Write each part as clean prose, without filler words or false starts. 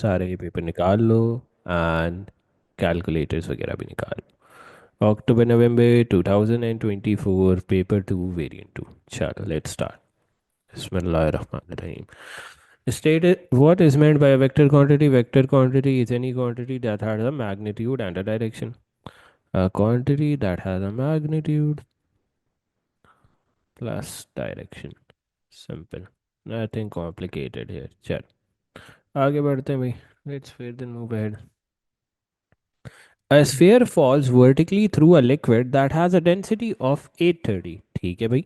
सारे पेपर निकाल लो and calculators वगैरह भी निकाल लो। अक्टूबर नवंबर 2024 पेपर 2 वेरिएंट 2। चलो let's start. Bismillahirrahmanirrahim. State what is meant by a vector quantity. Vector quantity is any quantity that has a magnitude and a direction. A quantity that has a magnitude plus direction. Simple. Nothing complicated here. चल आगे बढ़ते हैं भाई. Let's further move ahead. A sphere falls vertically through a liquid that has a density of 830. ठीक है भाई.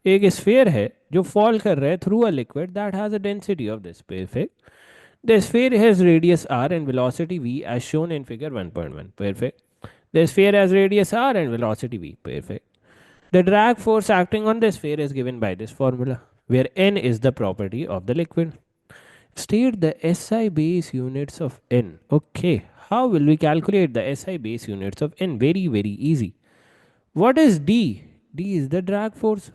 एक sphere है जो फॉल कर रहा है through a liquid that has a density of this. Perfect. The sphere has radius r and velocity v as shown in figure 1.1. Perfect. The sphere has radius r and velocity v. Perfect. The drag force acting on the sphere is given by this formula, where n is the property of the liquid. State the SI base units of n. Okay, how will we calculate the SI base units of n? Very, very easy. What is D? D is the drag force.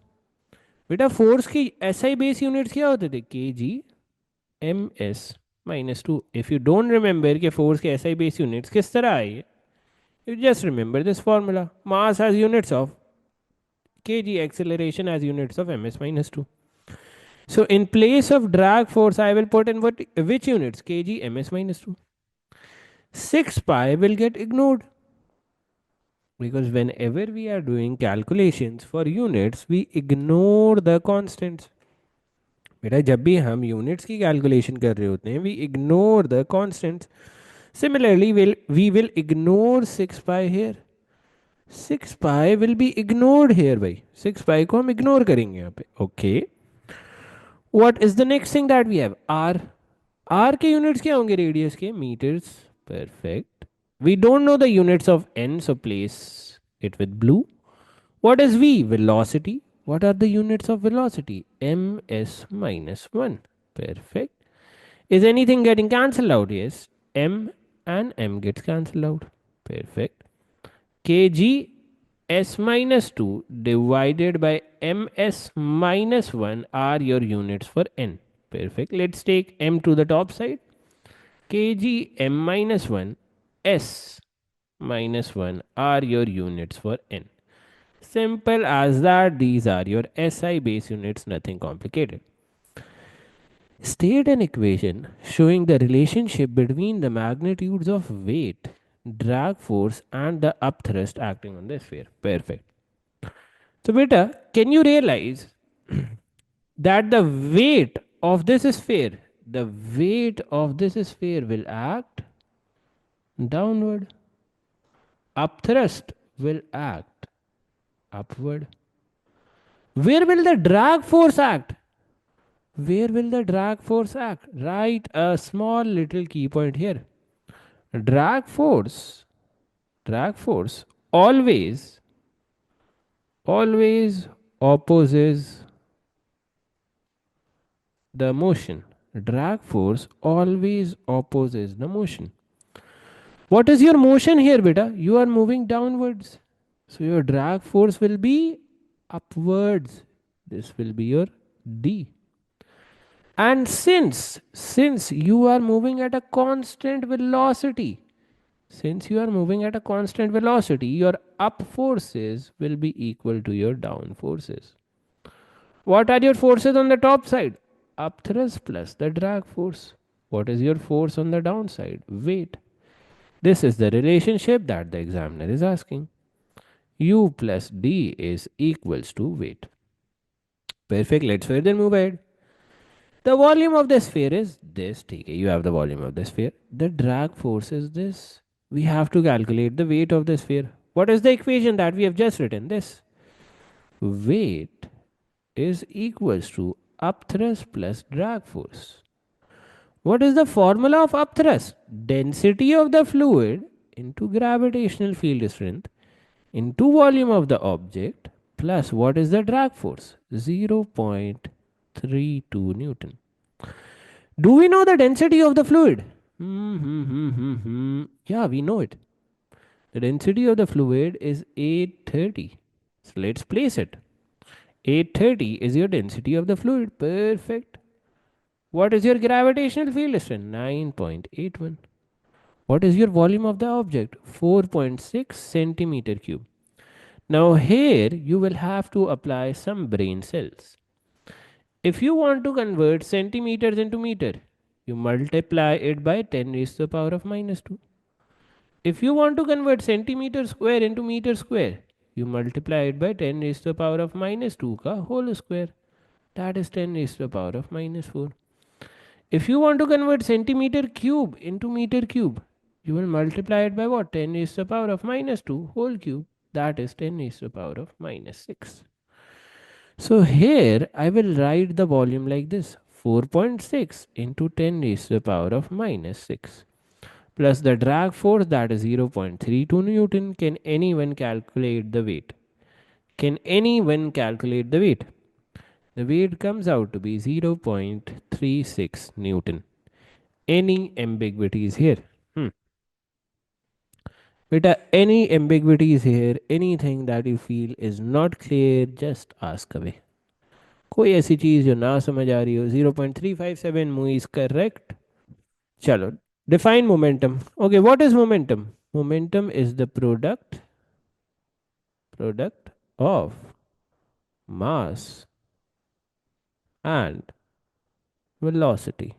बेटा force की SI base units क्या होते थे? kg ms-2. If you don't remember कि force के SI base units किस तरह आए, you just remember this formula. Mass as units of kg, acceleration as units of ms-2. So in place of drag force, I will put in which units? Kg ms-2. 6 pi will get ignored because whenever we are doing calculations for units, we ignore the constants. बेटा जब भी हम units की calculation कर रहे होते हैं, we ignore the constants. Similarly we will ignore 6 pi here. 6 pi will be ignored here भाई. 6 पाई को हम इग्नोर करेंगे यहाँ पे. Okay, what is the next thing that we have? R. R के यूनिट्स क्या होंगे? रेडियस के meters. Perfect. We don't know the units of N, so place it with blue. What is V? Velocity. What are the units of velocity? ms minus 1. Perfect. Is anything getting cancelled out? Yes. M and M gets cancelled out. Perfect. kg s minus 2 divided by ms minus 1 are your units for n. Perfect. Let's take m to the top side. kg m minus 1 s minus 1 are your units for n. Simple as that. These are your SI base units, nothing complicated. State an equation showing the relationship between the magnitudes of weight, drag force, and the upthrust acting on the sphere. Perfect. So, beta, can you realize that the weight of this sphere will act downward, upthrust will act upward. Where will the drag force act? Where will the drag force act? Write a small little key point here. Drag force always opposes the motion. Drag force always opposes the motion. What is your motion here, beta? You are moving downwards. So your drag force will be upwards. This will be your D. And since you are moving at a constant velocity, your up forces will be equal to your down forces. What are your forces on the top side? Up thrust plus the drag force. What is your force on the downside? Weight. This is the relationship that the examiner is asking. U plus D is equals to weight. Perfect. Let's further move ahead. The volume of the sphere is this. Okay, you have the volume of the sphere. The drag force is this. We have to calculate the weight of the sphere. What is the equation that we have just written? This. Weight is equals to upthrust plus drag force. What is the formula of upthrust? Density of the fluid into gravitational field strength into volume of the object plus what is the drag force? 0.32 Newton. Do we know the density of the fluid? Yeah, we know it. The density of the fluid is 830. So let's place it. 830 is your density of the fluid. Perfect. What is your gravitational field strength? 9.81. What is your volume of the object? 4.6 centimeter cube. Now here you will have to apply some brain cells. If you want to convert centimeters into meter, you multiply it by 10 raised to the power of minus 2. If you want to convert centimeter square into meter square, you multiply it by 10 raised to the power of minus 2 ka whole square. That is 10 raised to the power of minus 4. If you want to convert centimeter cube into meter cube, you will multiply it by what? 10 raised to the power of minus 2 whole cube. That is 10 raised to the power of minus 6. So here I will write the volume like this: 4.6 into 10 raised to the power of minus 6 plus the drag force, that is 0.32 Newton. Can anyone calculate the weight? Can anyone calculate the weight? The weight comes out to be 0.36 Newton. Any ambiguities here? Beta, any ambiguities here? Anything that you feel is not clear, just ask away. कोई ऐसी चीज जो ना समझ आ रही हो? 0.357 move is correct. चलो, define momentum. Okay, what is momentum? Momentum is the product of mass and velocity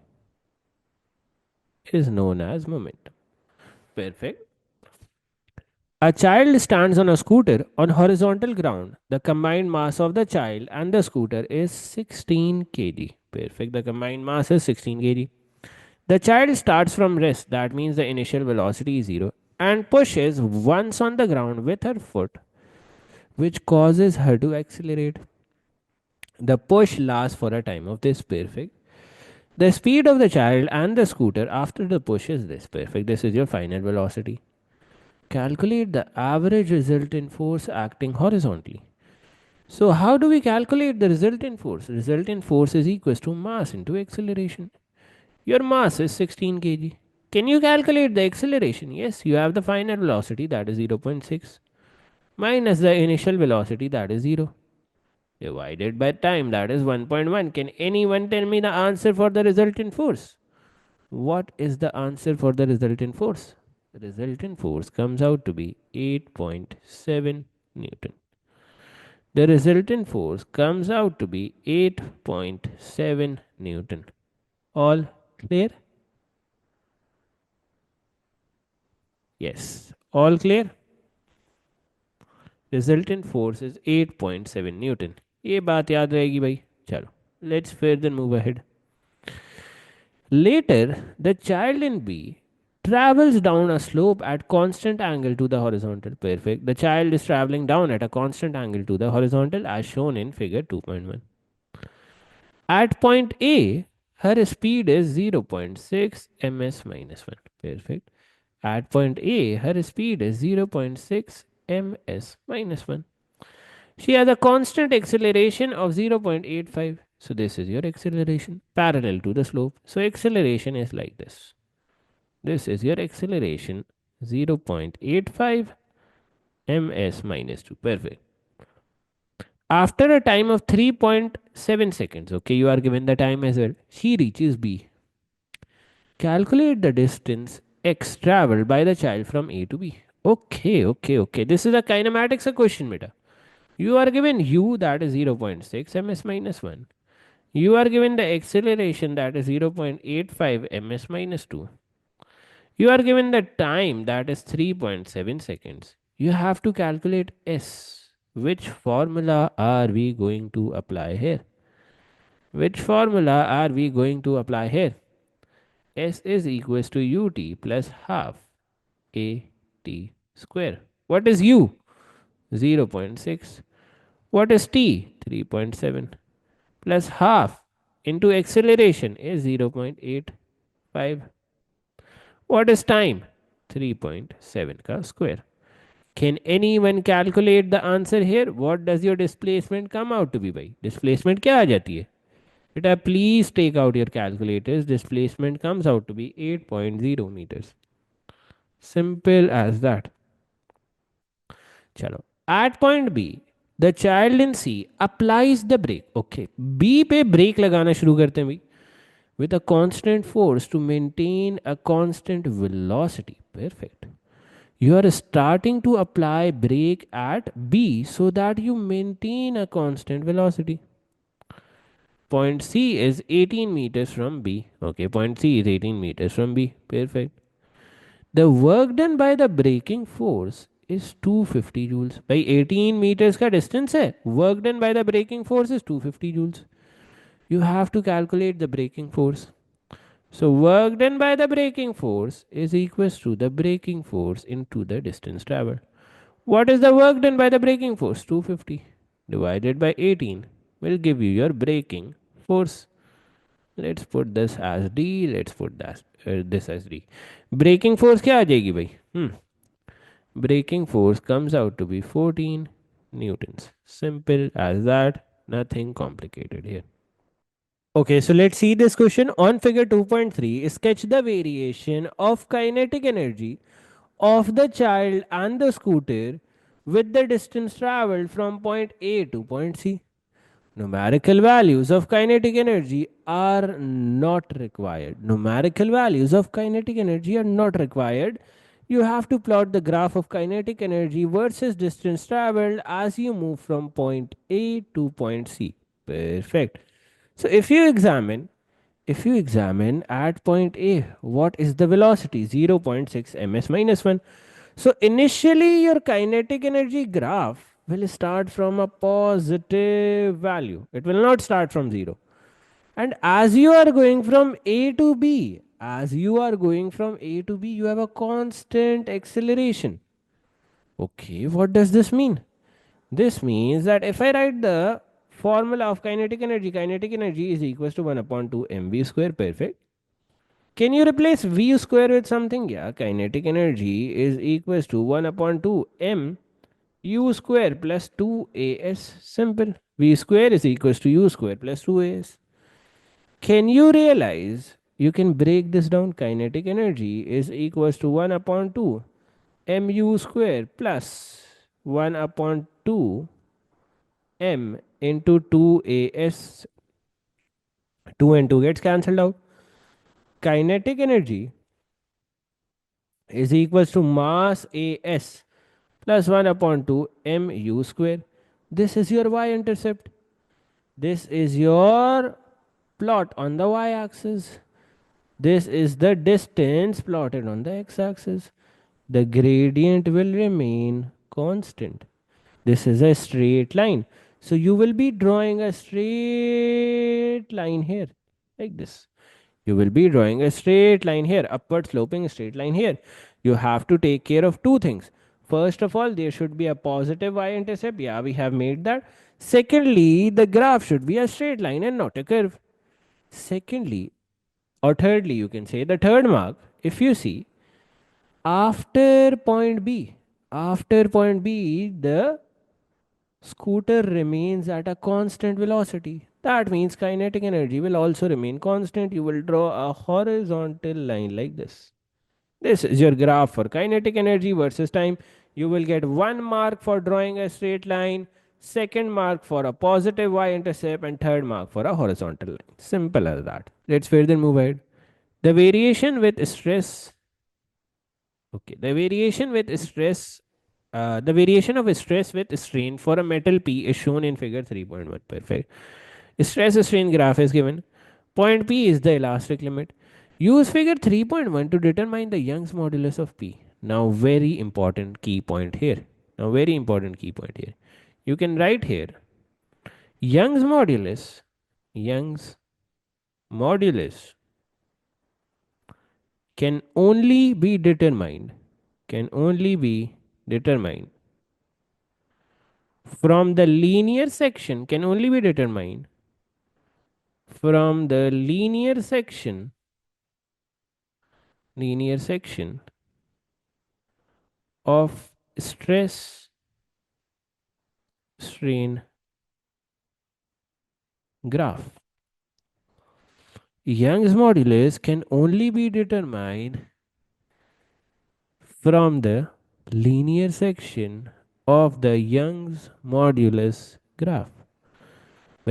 is known as momentum. Perfect. A child stands on a scooter on horizontal ground. The combined mass of the child and the scooter is 16 kg. Perfect. The combined mass is 16 kg. The child starts from rest, that means the initial velocity is 0, and pushes once on the ground with her foot, which causes her to accelerate. The push lasts for a time of this. Perfect. The speed of the child and the scooter after the push is this. Perfect. This is your final velocity. Calculate the average resultant force acting horizontally. So, how do we calculate the resultant force? Resultant force is equals to mass into acceleration. Your mass is 16 kg. Can you calculate the acceleration? Yes, you have the final velocity, that is 0.6, minus the initial velocity, that is 0, divided by time, that is 1.1. Can anyone tell me the answer for the resultant force? What is the answer for the resultant force? The resultant force comes out to be 8.7 Newton. The resultant force comes out to be 8.7 Newton. All clear? Yes. All clear? Resultant force is 8.7 Newton. ये बात याद रहेगी भाई. चलो, let's further move ahead. Later, the child in B travels down a slope at constant angle to the horizontal. Perfect. The child is traveling down at a constant angle to the horizontal as shown in figure 2.1. At point A, her speed is 0.6 ms minus 1. Perfect. At point A, her speed is 0.6 ms minus 1. She has a constant acceleration of 0.85. So this is your acceleration parallel to the slope. So acceleration is like this. This is your acceleration 0.85 ms minus 2. Perfect. After a time of 3.7 seconds, okay, you are given the time as well, she reaches B. Calculate the distance x traveled by the child from A to B. Okay. This is a kinematics question, beta. You are given u, that is 0.6 ms minus 1. You are given the acceleration, that is 0.85 ms minus 2. You are given the time, that is 3.7 seconds. You have to calculate s. Which formula are we going to apply here? Which formula are we going to apply here? S is equals to ut plus half at square. What is u? 0.6. What is t? 3.7 plus half into acceleration is 0.85. What is time? 3.7 ka square. Can anyone calculate the answer here? What does your displacement come out to be by? Displacement क्या आ जाती है? Beta, please take out your calculators. Displacement comes out to be 8.0 meters. Simple as that. चलो. At point B, the child in C applies the brake. Okay. B पे break लगाना शुरू करते हैं भाई. with a constant force to maintain a constant velocity. Perfect. You are starting to apply brake at B so that you maintain a constant velocity. Point C is 18 meters from B. Okay, point C is 18 meters from B. Perfect. The work done by the braking force is 250 joules. By 18 meters का distance है. Work done by the braking force is 250 joules. You have to calculate the braking force. So work done by the braking force is equals to the braking force into the distance traveled. What is the work done by the braking force? 250 divided by 18 will give you your braking force. Let's put this as D. Let's put this as D. Braking force क्या आ जाएगी भाई? Braking force comes out to be 14 newtons. Simple as that. Nothing complicated here. Okay, so let's see this question on figure 2.3. Sketch the variation of kinetic energy of the child and the scooter with the distance traveled from point A to point C. Numerical values of kinetic energy are not required. Numerical values of kinetic energy are not required. You have to plot the graph of kinetic energy versus distance traveled as you move from point A to point C. Perfect. So if you examine at point A, what is the velocity? 0.6 ms minus 1. So initially your kinetic energy graph will start from a positive value. It will not start from 0. And as you are going from A to B, you have a constant acceleration. Okay, what does this mean? This means that if I write the formula of kinetic energy is equals to 1 upon 2 mv square. Perfect. Can you replace v square with something? Yeah, kinetic energy is equals to 1 upon 2 m u square plus 2as. Simple. V square is equals to u square plus 2as. Can you realize you can break this down? Kinetic energy is equals to 1 upon 2 mu square plus 1 upon 2 m into 2as. 2 and 2 gets cancelled out. Kinetic energy is equals to mass as plus 1 upon 2 mu square. This is your y-intercept. This is your plot on the y-axis. This is the distance plotted on the x-axis. The gradient will remain constant. This is a straight line. So you will be drawing a straight line here like this. You will be drawing a straight line here, upward sloping straight line here. You have to take care of two things. First of all, there should be a positive y-intercept. Yeah, we have made that. Secondly, the graph should be a straight line and not a curve. Secondly, or thirdly, you can say the third mark, if you see, after point B, the scooter remains at a constant velocity. That means kinetic energy will also remain constant. You will draw a horizontal line like this. This is your graph for kinetic energy versus time. You will get 1 mark for drawing a straight line, second mark for a positive y-intercept, and third mark for a horizontal line. Simple as that. Let's further move ahead. The variation with stress. Okay, the variation of stress with strain for a metal P is shown in figure 3.1. Perfect. Stress strain graph is given. Point P is the elastic limit. Use figure 3.1 to determine the Young's modulus of P. Now, very important key point here. You can write here Young's modulus can only be determined from the linear section linear section of stress strain graph. Young's modulus can only be determined from the linear section of the Young's modulus graph.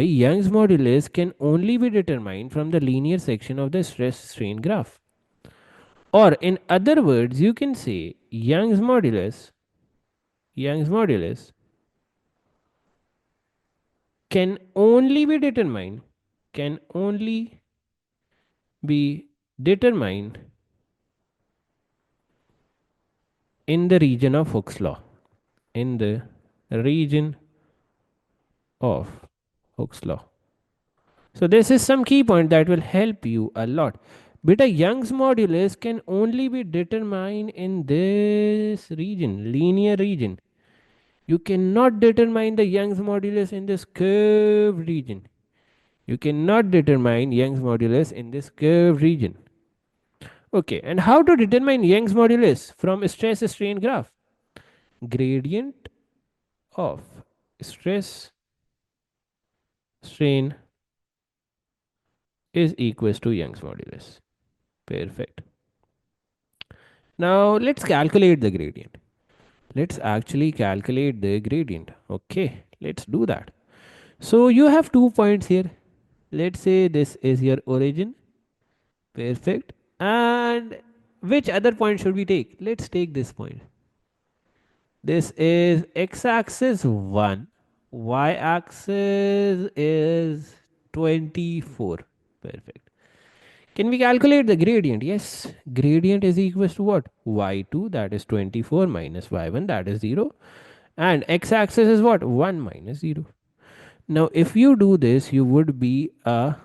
Young's modulus can only be determined from the linear section of the stress strain graph. Or in other words, you can say Young's modulus can only be determined can only be determined in the region of Hooke's law. In the region of Hooke's law. So this is some key point that will help you a lot. Beta Young's modulus can only be determined in this region, linear region. You cannot determine the Young's modulus in this curved region. You cannot determine Young's modulus in this curved region. Okay, and how to determine Young's modulus from stress strain graph? Gradient of stress strain is equals to Young's modulus. Perfect. Now let's calculate the gradient. Let's actually calculate the gradient. Okay, let's do that. So you have 2 points here. Let's say this is your origin. Perfect. And which other point should we take? Let's take this point. This is x-axis 1. Y-axis is 24. Perfect. Can we calculate the gradient? Yes. Gradient is equals to what? Y2, that is 24, minus y1, that is 0. And x-axis is what? 1 minus 0. Now, if you do this, you would be a...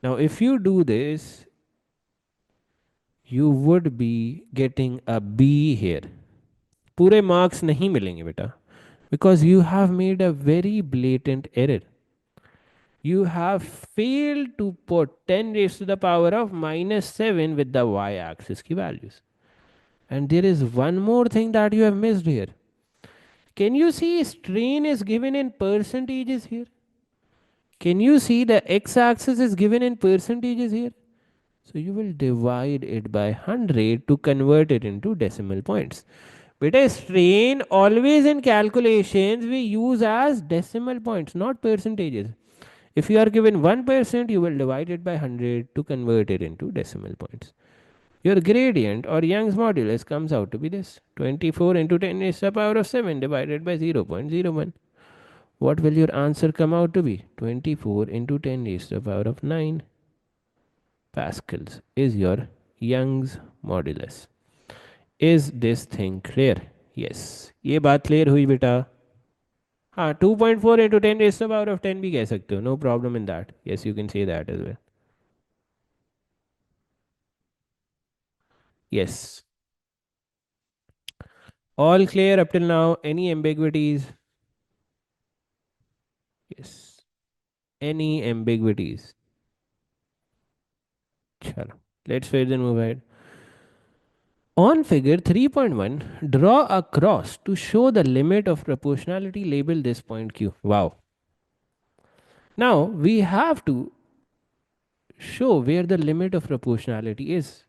Now, if you do this, you would be getting a B here. पूरे marks नहीं मिलेंगे बेटा. Because you have made a very blatant error. You have failed to put 10 raised to the power of minus 7 with the y-axis की values. And there is one more thing that you have missed here. Can you see strain is given in percentages here? Can you see the x-axis is given in percentages here? So you will divide it by 100 to convert it into decimal points. Beta, strain always in calculations we use as decimal points, not percentages. If you are given 1%, you will divide it by 100 to convert it into decimal points. Your gradient or Young's modulus comes out to be this. 24 into 10 raised to the power of 7 divided by 0.01. What will your answer come out to be? 24 into 10 raised to the power of 9 pascals is your Young's modulus. Is this thing clear? Yes. ये बात clear हुई बेटा? हाँ, 2.4 into 10 raised to the power of 10 भी कह सकते हो. No problem in that. Yes, you can say that as well. Yes. All clear up till now. Any ambiguities? Yes. Any ambiguities? Chalo. Let's further move ahead. On figure 3.1, draw a cross to show the limit of proportionality. Label this point Q. Wow. Now we have to show where the limit of proportionality is.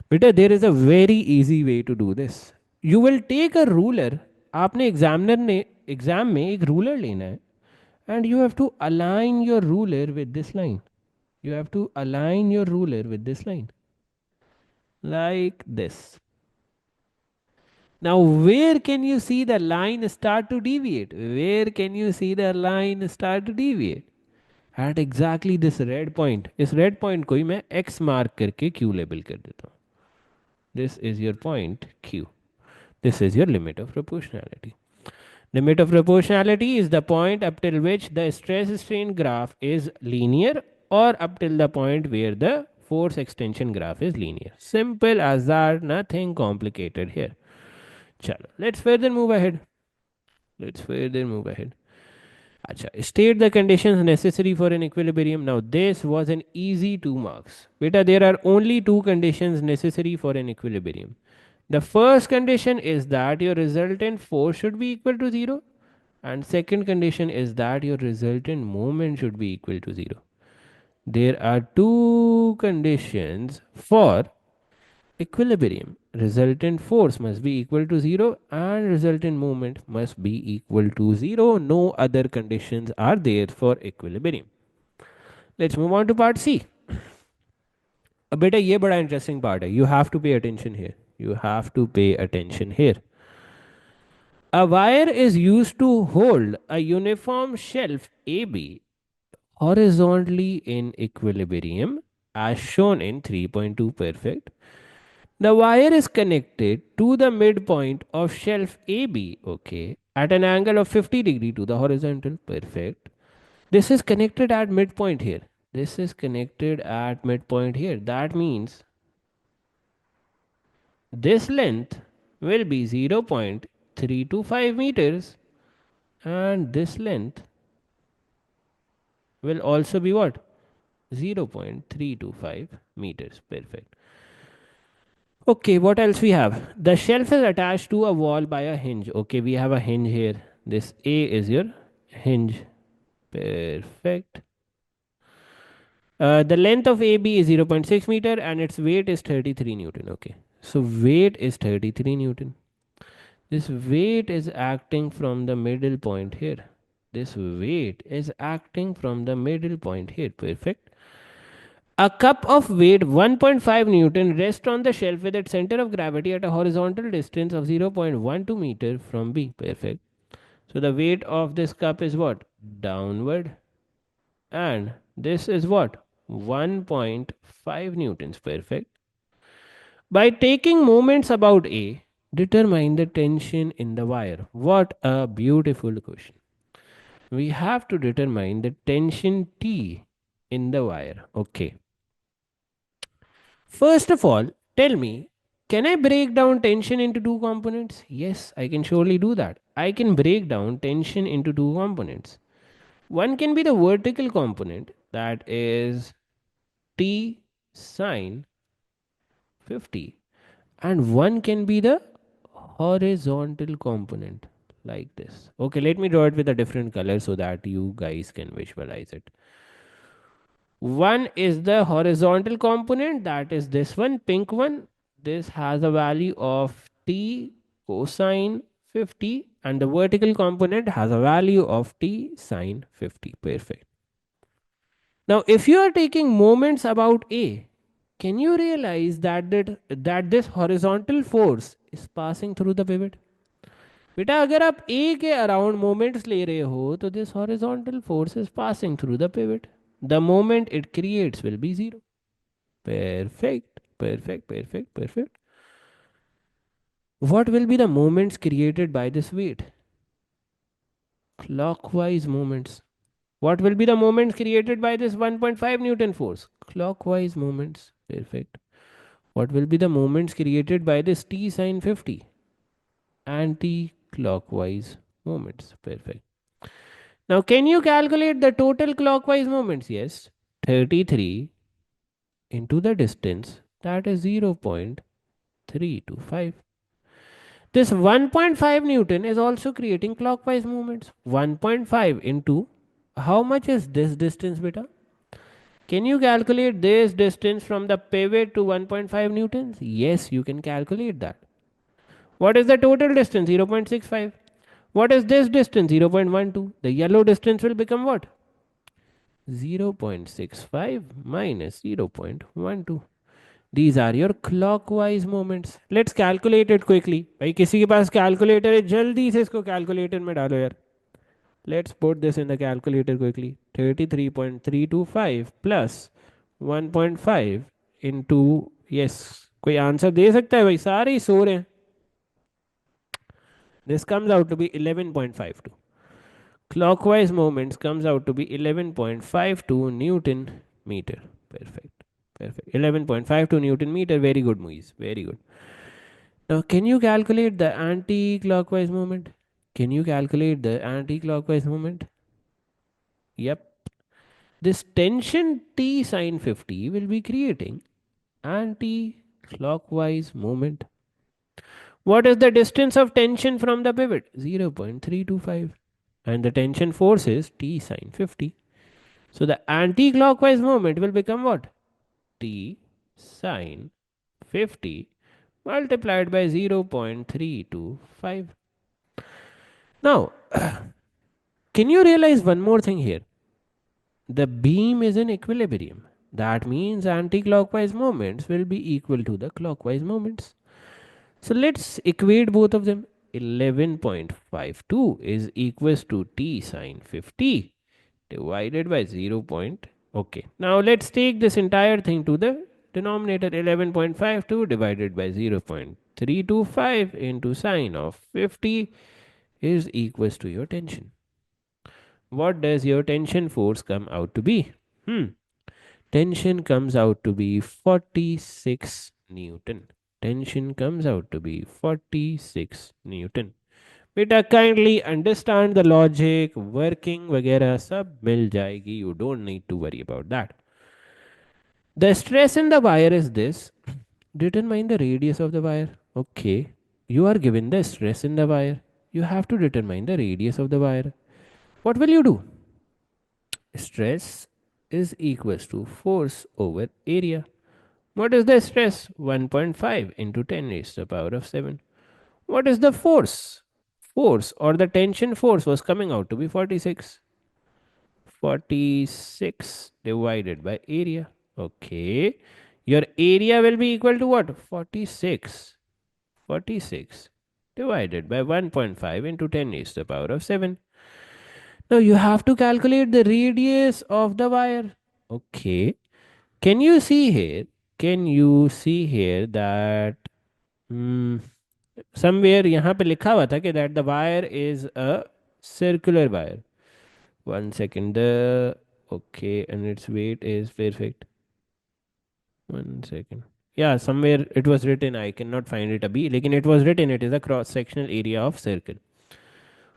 Beta, there is a very easy way to do this. You will take a ruler. आपने examiner ने exam में एक ruler लेना है and you have to align your ruler with this line. You have to align your ruler with this line. Like this. Now, where can you see the line start to deviate? Where can you see the line start to deviate? At exactly this red point. इस red point को ही मैं X mark करके Q label कर देता हूँ. This is your point Q. This is your limit of proportionality. Limit of proportionality is the point up till which the stress strain graph is linear or up till the point where the force extension graph is linear. Simple as that, nothing complicated here. Chalo, let's further move ahead. Acha, state the conditions necessary for an equilibrium. Now this was an easy 2 marks. Beta, there are only 2 conditions necessary for an equilibrium. The first condition is that your resultant force should be equal to 0. And second condition is that your resultant moment should be equal to 0. There are 2 conditions for equilibrium. Resultant force must be equal to 0 and resultant movement must be equal to 0. No other conditions are there for equilibrium. Let's move on to part C. बेटा ये बड़ा interesting part है. You have to pay attention here. You have to pay attention here. A wire is used to hold a uniform shelf AB horizontally in equilibrium as shown in 3.2 perfect. The wire is connected to the midpoint of shelf AB, okay, at an angle of 50 degree to the horizontal, perfect. This is connected at midpoint here. This is connected at midpoint here. That means this length will be 0.325 meters and this length will also be what? 0.325 meters. Perfect. Okay, what else we have? The shelf is attached to a wall by a hinge. Okay, we have a hinge here. This A is your hinge. Perfect. The length of AB is 0.6 meter and its weight is 33 Newton. Okay, so weight is 33 Newton. This weight is acting from the middle point here. This weight is acting from the middle point here. Perfect. A cup of weight 1.5 Newton rests on the shelf with its center of gravity at a horizontal distance of 0.12 meter from B. Perfect. So the weight of this cup is what? Downward. And this is what? 1.5 Newtons. Perfect. By taking moments about A, determine the tension in the wire. What a beautiful question. We have to determine the tension T in the wire. Okay. First of all, tell me, can I break down tension into two components? Yes, I can surely do that. I can break down tension into two components. One can be the vertical component, that is T sine 50, and one can be the horizontal component like this. Okay, let me draw it with a different color so that you guys can visualize it. One is the horizontal component, that is this one, pink one. This has a value of t cosine 50, and the vertical component has a value of t sine 50. Perfect. Now, if you are taking moments about A, can you realize that this horizontal force is passing through the pivot? बेटा अगर आप A के around moments ले रहे हो तो this horizontal force is passing through the pivot. The moment it creates will be 0. Perfect, perfect, perfect, perfect. What will be the moments created by this weight? Clockwise moments. What will be the moments created by this 1.5 Newton force? Clockwise moments. Perfect. What will be the moments created by this t sine 50? Anti-clockwise moments. Perfect. Now, can you calculate the total clockwise moments? Yes. 33 into the distance, that is 0.325. This 1.5 Newton is also creating clockwise movements. 1.5 into how much is this distance, beta? Can you calculate this distance from the pivot to 1.5 Newtons? Yes, you can calculate that. What is the total distance? 0.65. What is this distance? 0.12. The yellow distance will become what? 0.65 minus 0.12. These are your clockwise moments. Let's calculate it quickly. भाई किसी के पास calculator है जल्दी से इसको calculator में डालो यार. Let's put this in the calculator quickly. 33.325 plus 1.5 into, yes, कोई आंसर दे सकता है भाई? सारे ही सो रहे हैं. This comes out to be 11.52. Clockwise moments comes out to be 11.52 Newton meter. Perfect. Perfect. 11.52 Newton meter. Very good, Moise. Very good. Now, can you calculate the anti-clockwise moment? Can you calculate the anti-clockwise moment? Yep. This tension T sine 50 will be creating anti-clockwise moment. What is the distance of tension from the pivot? 0.325. And the tension force is T sine 50. So the anti-clockwise moment will become what? T sine 50 multiplied by 0.325. Now, can you realize one more thing here? The beam is in equilibrium. That means anti-clockwise moments will be equal to the clockwise moments. So let's equate both of them. 11.52 is equals to t sine 50 divided by 0. Okay. Now let's take this entire thing to the denominator. 11.52 divided by 0.325 into sine of 50 is equals to your tension. What does your tension force come out to be? Tension comes out to be 46 Newton. Tension comes out to be 46 Newton. बेटा kindly understand the logic working वगैरह सब मिल जाएगी you don't need to worry about that the stress in the wire is this determine the radius of the wire. Okay, you are given the stress in the wire, you have to determine the radius of the wire. What will you do? Stress is equals to force over area. What is the stress? 1.5 into 10 raised to the power of 7. What is the force? Force or the tension force was coming out to be 46. 46 divided by area. Okay. Your area will be equal to what? 46. 46 divided by 1.5 into 10 raised to the power of 7. Now you have to calculate the radius of the wire. Okay. Can you see here? Can you see here that somewhere यहाँ पे लिखा हुआ था कि that the wire is a circular wire. 1 second. Okay, and its weight is perfect. 1 second. Yeah, somewhere it was written. I cannot find it abhi. Lekin it was written. It is a cross sectional area of circle.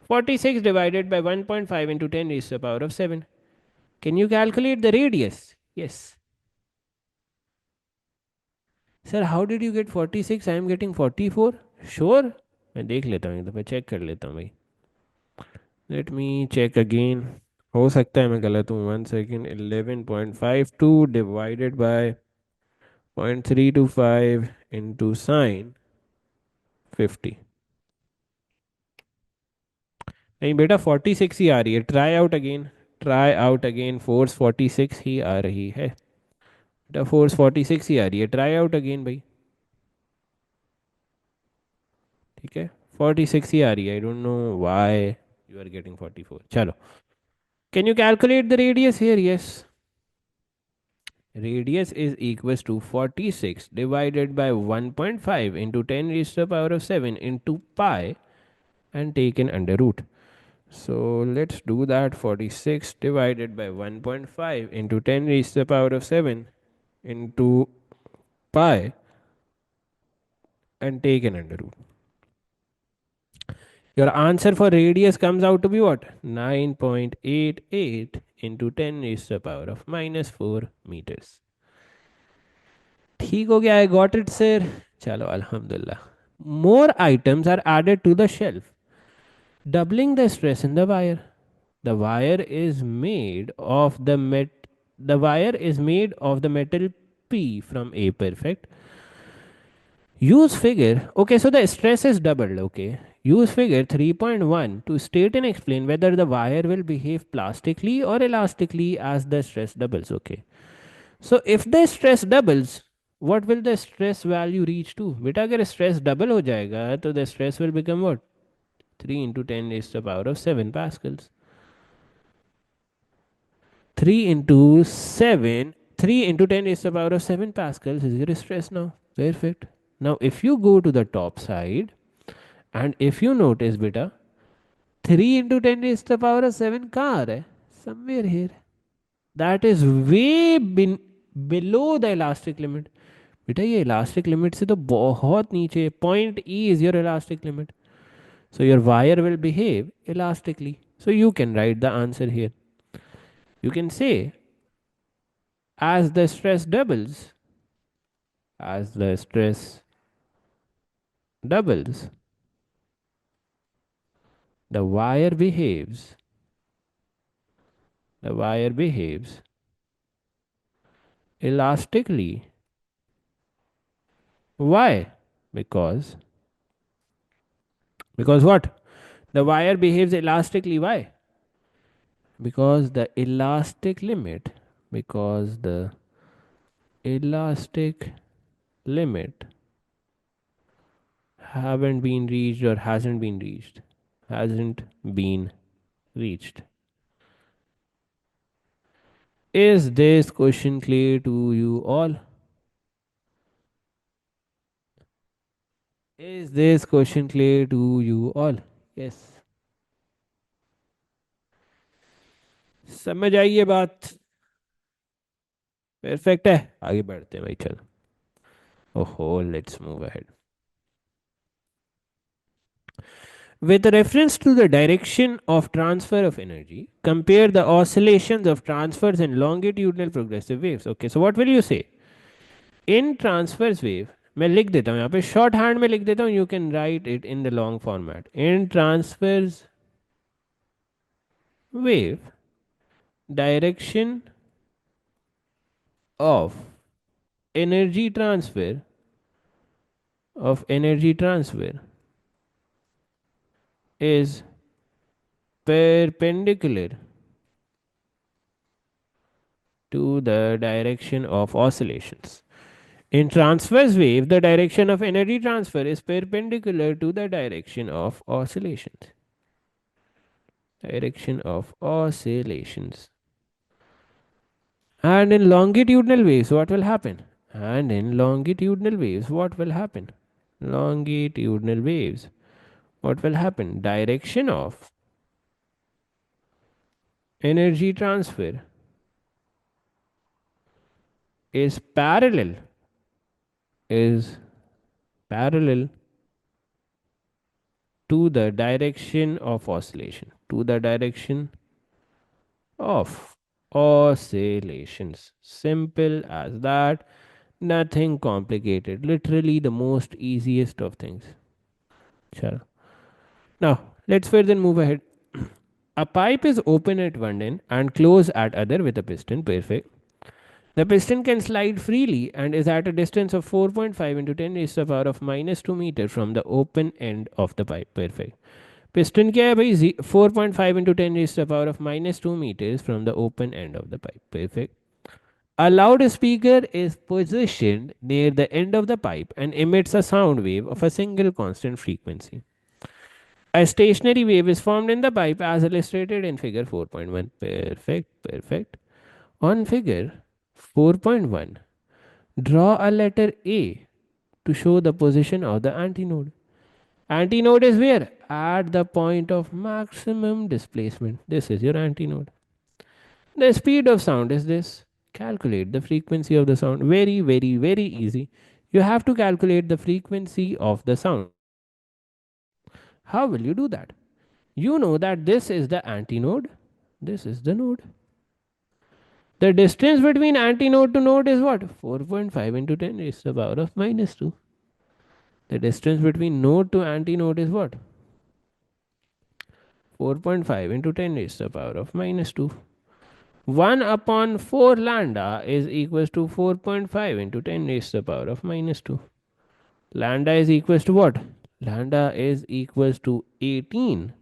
46 divided by 1.5 into 10 is the power of 7. Can you calculate the radius? Yes. Sir, how did you get 46? I am getting 44. Sure. मैं देख लेता हूँ एक दफ़ा check कर लेता हूँ भाई. Let me check again. हो सकता है मैं गलत हूँ. 1 second. 11.52 divided by 0.325 into sine 50. नहीं बेटा 46 ही आ रही है. Try out again. Try out again. Force 46 ही आ रही है. बेटा फोर्स 46 ही आ रही है. ट्राई आउट अगेन भाई. ठीक है 46 ही आ रही है. I don't know why you are getting 44. चलो. Can you calculate the radius here? Yes. Radius is equals to 46 divided by 1.5 into 10 raised to the power of 7 into pi and taken under root. So let's do that. 46 divided by 1.5 into 10 raised to the power of 7 into pi and taken under root. Your answer for radius comes out to be what? 9.88 into 10 raised to the power of minus 4 meters. ठीक हो गया. I got it, sir. चलो अल्हम्दुलिल्लाह. More items are added to the shelf, doubling the stress in the wire. The wire is made of the wire is made of the metal P from A. Perfect. Use figure. Okay, so the stress is doubled. Okay. Use figure 3.1 to state and explain whether the wire will behave plastically or elastically as the stress doubles. Okay. So if the stress doubles, what will the stress value reach to? बेटा अगर stress double हो जाएगा तो the stress will become what? 3 into 10 raised to the power of 7 pascals. 3 into 7, 3 into 10 raised to the power of 7 pascals is your stress now. Perfect. Now if you go to the top side and if you notice beta, 3 into 10 raised to the power of 7 कहाँ आ रहा है? Somewhere here. That is way below the elastic limit. बेटा ये elastic limit से तो बहुत नीचे. Point E is your elastic limit. So your wire will behave elastically. So you can write the answer here. You can say as the stress doubles, as the stress doubles, the wire behaves, the wire behaves elastically Why? Because what? The wire behaves elastically. Why? Because the elastic limit, because the elastic limit haven't been reached or hasn't been reached. Is this question clear to you all? Is this question clear to you all? Yes. समझ आई ये बात? Perfect है, आगे बढ़ते हैं भाई, चलो. ओहो, let's move ahead. With reference to the direction of transfer of energy, compare the oscillations of transfers in longitudinal progressive waves. Okay, so what will you say? In transverse wave, मैं लिख देता हूँ यहाँ पे, शॉर्ट हैंड में लिख देता हूँ, you can write it in the long format. In transverse wave, direction of energy transfer is perpendicular to the direction of oscillations. In transverse wave, the direction of energy transfer is perpendicular to the direction of oscillations. Direction of oscillations. And in longitudinal waves, what will happen? And in longitudinal waves, what will happen? Longitudinal waves, what will happen? Direction of energy transfer is is parallel to the direction of oscillation, to the direction of oscillations. Simple as that, nothing complicated, literally the most easiest of things. Chalo. Now let's further move ahead. A pipe is open at one end and closed at other with a piston. Perfect. The piston can slide freely and is at a distance of 4.5 into 10 raised to the power of minus 2 meter from the open end of the pipe. Perfect. Piston क्या है भाई, 4.5 into 10 raised to the power of minus 2 meters from the open end of the pipe. Perfect. A loudspeaker is positioned near the end of the pipe and emits a sound wave of a single constant frequency. A stationary wave is formed in the pipe as illustrated in figure 4.1. Perfect, perfect. On figure 4.1, draw a letter A to show the position of the antinode. Antinode is where? At the point of maximum displacement. This is your antinode. The speed of sound is this. Calculate the frequency of the sound. Very, very, very easy. You have to calculate the frequency of the sound. How will you do that? You know that this is the antinode, this is the node. The distance between antinode to node is what? 4.5 into 10 raised to the power of minus 2. The distance between node to antinode is what? 4.5 into 10 raised to the power of minus 2. 1 upon 4 lambda is equals to 4.5 into 10 raised to the power of minus 2. Lambda is equals to what? Lambda is equals to 18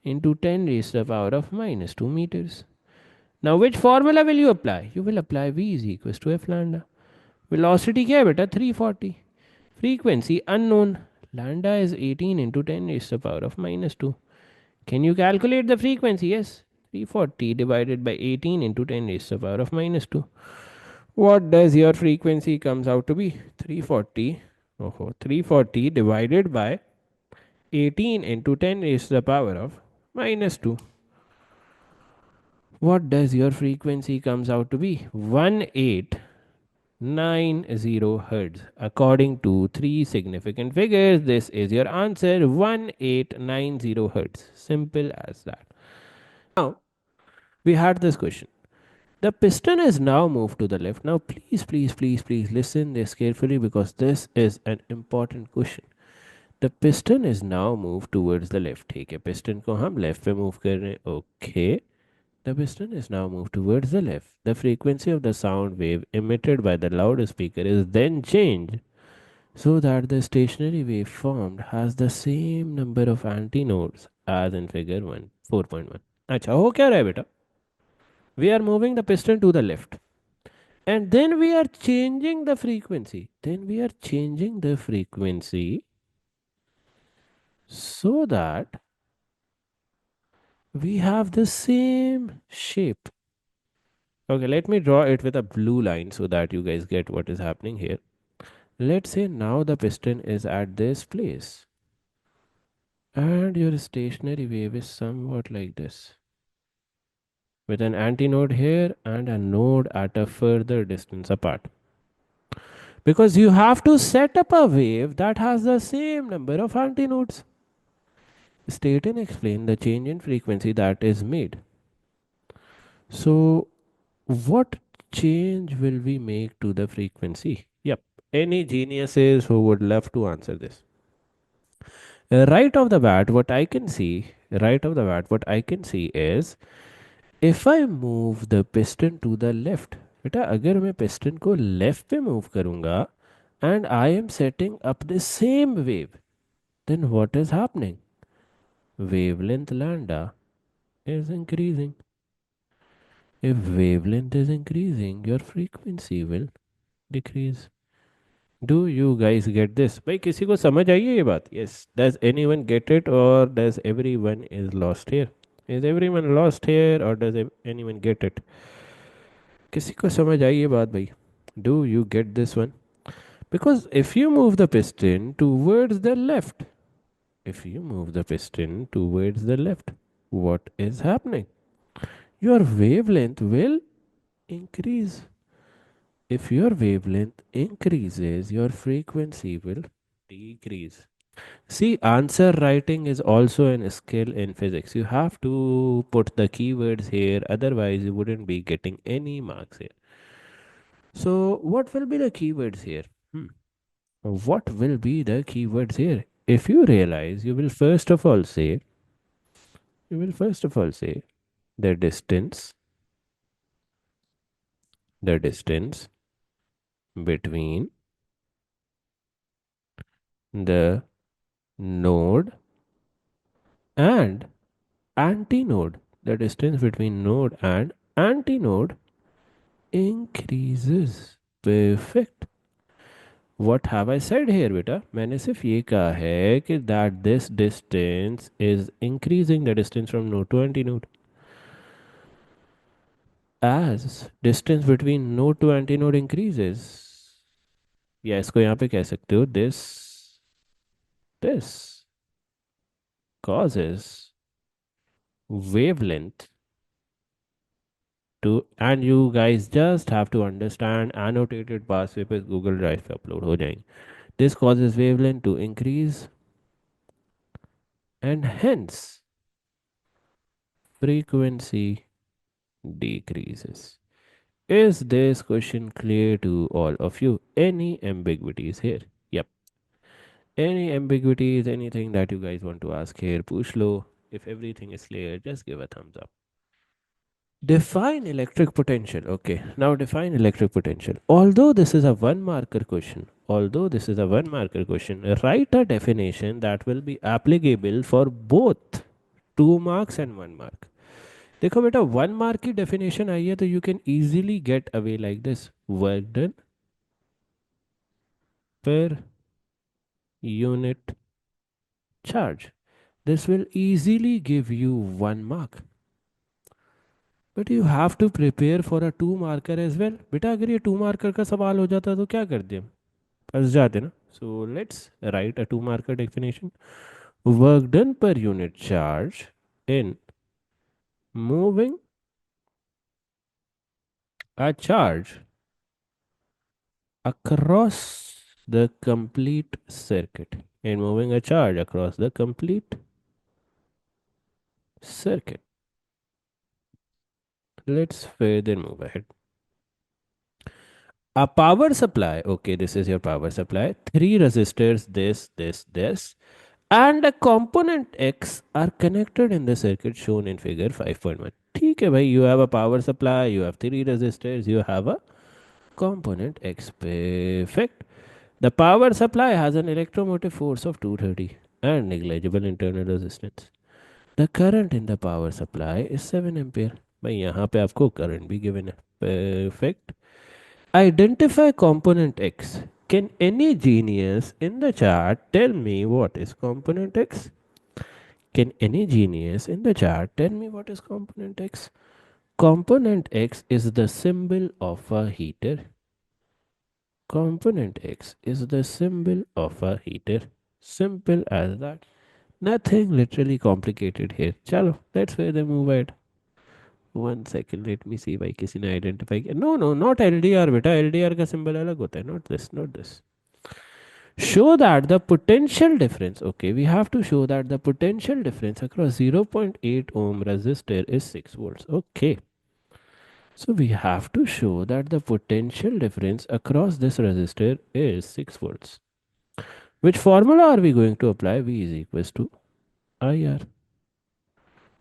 into 10 raised to the power of minus 2 meters. Now which formula will you apply? You will apply V is equals to F lambda. Velocity क्या है बेटा? 340. Frequency unknown. Lambda is 18 into 10 raised to the power of minus 2. Can you calculate the frequency? Yes. 340 divided by 18 into 10 raised to the power of minus 2. What does your frequency comes out to be? 340. 340 divided by 18 into 10 raised to the power of minus 2. What does your frequency comes out to be? 1890 hertz. According to three significant figures, this is your answer, 1890 hertz. Simple as that. Now, we had this question. The piston is now moved to the left. Now, please, please, please, please listen this carefully because this is an important question. The piston is now moved towards the left. ठीक है, piston को हम left पे move कर रहे हैं. Okay. The piston is now moved towards the left. The frequency of the sound wave emitted by the loudspeaker is then changed so that the stationary wave formed has the same number of antinodes as in figure 1 4.1. अच्छा हो क्या रहा है बेटा? We are moving the piston to the left and then we are changing the frequency. Then we are changing the frequency so that we have the same shape. Okay, let me draw it with a blue line so that you guys get what is happening here. Let's say now the piston is at this place and your stationary wave is somewhat like this with an antinode here and a node at a further distance apart. Because you have to set up a wave that has the same number of antinodes. State and explain the change in frequency that is made. So, what change will we make to the frequency? Yep. Any geniuses who would love to answer this? Right off the bat, what I can see is if I move the piston to the left, बेटा अगर मैं piston को left पे move करूंगा and I am setting up the same wave, then what is happening? Wavelength lambda is increasing. If wavelength is increasing, your frequency will decrease. Do you guys get this? भाई किसी को समझ आई है ये बात? Yes. Does anyone get it or does everyone is lost here? Is everyone lost here or does anyone get it? किसी को समझ आई ये बात भाई? Do you get this one? Because if you move the piston towards the left, if you move the piston towards the left, what is happening? Your wavelength will increase. If your wavelength increases, your frequency will decrease. See, answer writing is also an skill in physics. You have to put the keywords here, otherwise, you wouldn't be getting any marks here. So, what will be the keywords here? What will be the keywords here? If you realize, you will first of all say the distance, the distance between the node and antinode. The distance between node and antinode increases. Perfect. What have I said here बेटा? मैंने सिर्फ ये कहा है कि that this distance is increasing the distance from node to antinode. As distance between node to antinode increases, या इसको यहाँ पे कह सकते हो this causes wavelength to, and you guys just have to understand annotated past papers Google Drive पे upload हो जाएंगे. This causes wavelength to increase and hence frequency decreases. Is this question clear to all of you? Any ambiguities here? Yep. Any ambiguities, anything that you guys want to ask here, push low. If everything is clear, just give a thumbs up. Define electric potential. Okay, now define electric potential. Although this is a one marker question, write a definition that will be applicable for both 2 marks and 1 mark. देखो बेटा 1 mark की definition आई है तो you can easily get away like this. Work done per unit charge. This will easily give you 1 mark. But you have to prepare for a 2 marker as well. बेटा अगर ये 2 marker का सवाल हो जाता तो क्या करते हम? फंस जाते ना. So let's write a 2 marker definition. Work done per unit charge in moving a charge across the complete circuit. In moving a charge across the complete circuit. Let's further move ahead. A power supply. Okay, this is your power supply. 3 resistors, this, and a component X are connected in the circuit shown in figure 5.1. ठीक है भाई, you have a power supply, you have 3 resistors, you have a component X. Perfect. The power supply has an electromotive force of 230 and negligible internal resistance. The current in the power supply is 7 ampere. भाई यहाँ पे आपको current भी given है. Perfect. Identify component X. Can any genius in the chat tell me what is component X? Can any genius in the chat tell me what is component X? Component X is the symbol of a heater. Component X is the symbol of a heater. Simple as that. Nothing literally complicated here. Chalo, let's further move ahead. 1 second, let me see भाई किसी ने identify किया. No, no, not LDR बेटा. LDR का symbol अलग होता है. Not this, not this. Show that the potential difference. Okay, we have to show that the potential difference across 0.8 ohm resistor is 6 volts. Okay. So we have to show that the potential difference across this resistor is 6 volts. Which formula are we going to apply? V is equals to IR.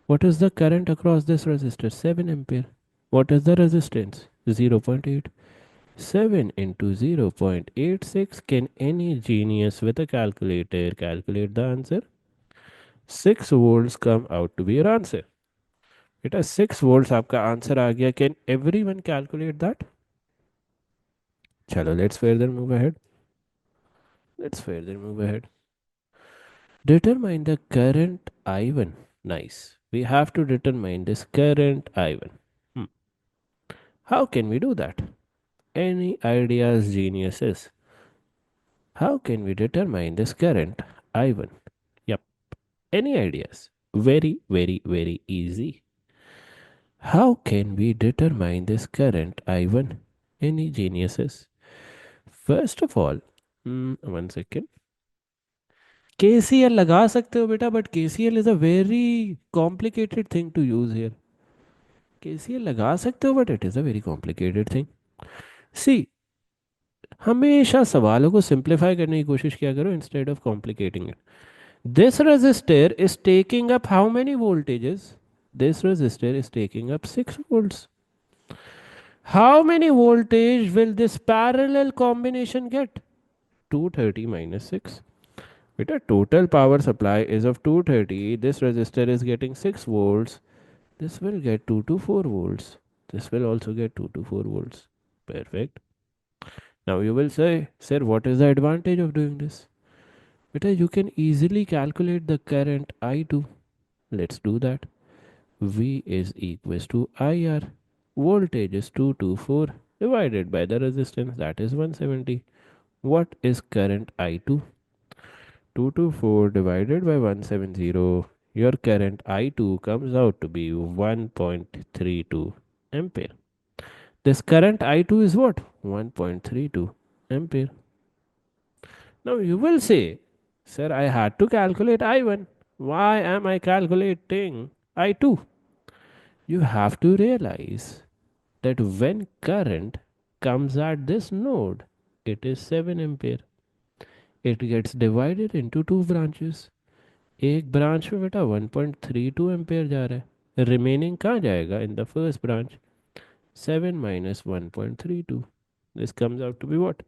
What is the current across this resistor? 7 ampere. What is the resistance? 0.8. 7 into 0.86. Can any genius with a calculator calculate the answer? 6 volts come out to be your answer. It is 6 volts आपका answer आ गया. Can everyone calculate that? Chalo, let's further move ahead. Let's further move ahead. Determine the current I1. Nice. We have to determine this current I1. How can we do that? Any ideas, geniuses? How can we determine this current I1? Yep. Any ideas? Very, very, very easy. How can we determine this current I1? Any geniuses? First of all, 1 second. KCL लगा सकते हो बेटा, but KCL is a very complicated thing to use here. KCL लगा सकते हो, but it is a very complicated thing. See, हमेशा सवालों को सिंप्लीफाई करने की कोशिश किया करो instead of complicating it. This resistor is taking up how many voltages? This resistor is taking up 6 volts. How many voltage will this parallel combination get? 230 minus 6. Beta, total power supply is of 230. This resistor is getting 6 volts. This will get 2 to 4 volts. This will also get 2 to 4 volts. Perfect. Now you will say, sir, what is the advantage of doing this? Beta, you can easily calculate the current I2. Let's do that. V is equals to IR. Voltage is 224 divided by the resistance, that is 170. What is current I2? 224 divided by 170. Your current I2 comes out to be 1.32 ampere. This current I2 is what? 1.32 ampere. Now you will say, sir, I had to calculate I1. Why am I calculating I2? You have to realize that when current comes at this node, it is 7 ampere. It gets divided into two branches. एक branch में बेटा 1.32 ampere जा रहा है. Remaining कहाँ जाएगा? In the first branch. 7 minus 1.32. This comes out to be what?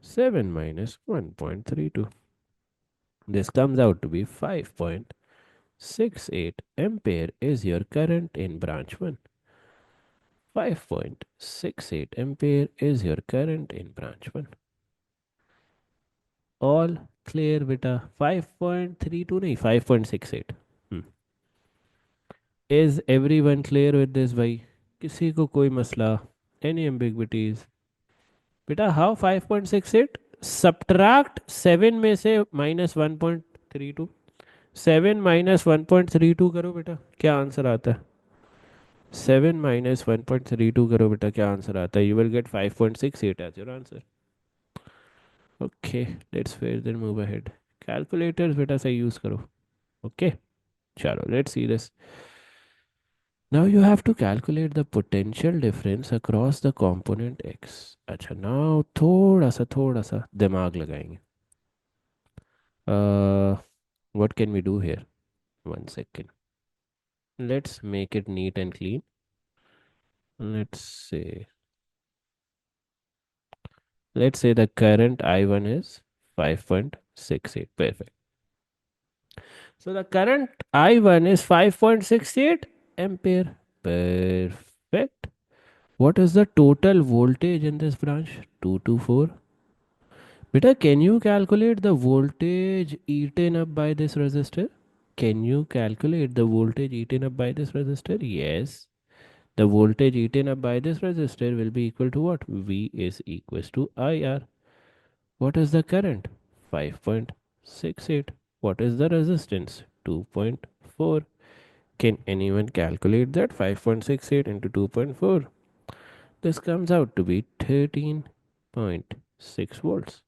7 minus 1.32. This comes out to be 5.68 ampere is your current in branch 1. 5.68 ampere is your current in branch 1. All clear beta? 5.32 नहीं, 5.68. Is everyone clear with this भाई? किसी को कोई मसला? Any ambiguities? बेटा how 5.68? Subtract 7 में से minus 1.32. 7 minus 1.32 करो बेटा, क्या आंसर आता है? 7 minus 1.32 करो बेटा, क्या आंसर आता है? You will get 5.68 as your answer. Okay, let's further move ahead. Calculators बेटा सही use करो. Okay, चलो let's see this. Now you have to calculate the potential difference across the component X. अच्छा, now थोड़ा सा दिमाग लगाएंगे. What can we do here? 1 second. Let's make it neat and clean. Let's say Let's say the current I1 is 5.68. Perfect. So the current I1 is 5.68 ampere. Perfect. What is the total voltage in this branch? 224. Beta, can you calculate the voltage eaten up by this resistor? Can you calculate the voltage eaten up by this resistor? Yes. The voltage eaten up by this resistor will be equal to what? V is equals to IR. What is the current? 5.68. What is the resistance? 2.4. Can anyone calculate that? 5.68 into 2.4. This comes out to be 13.6 volts.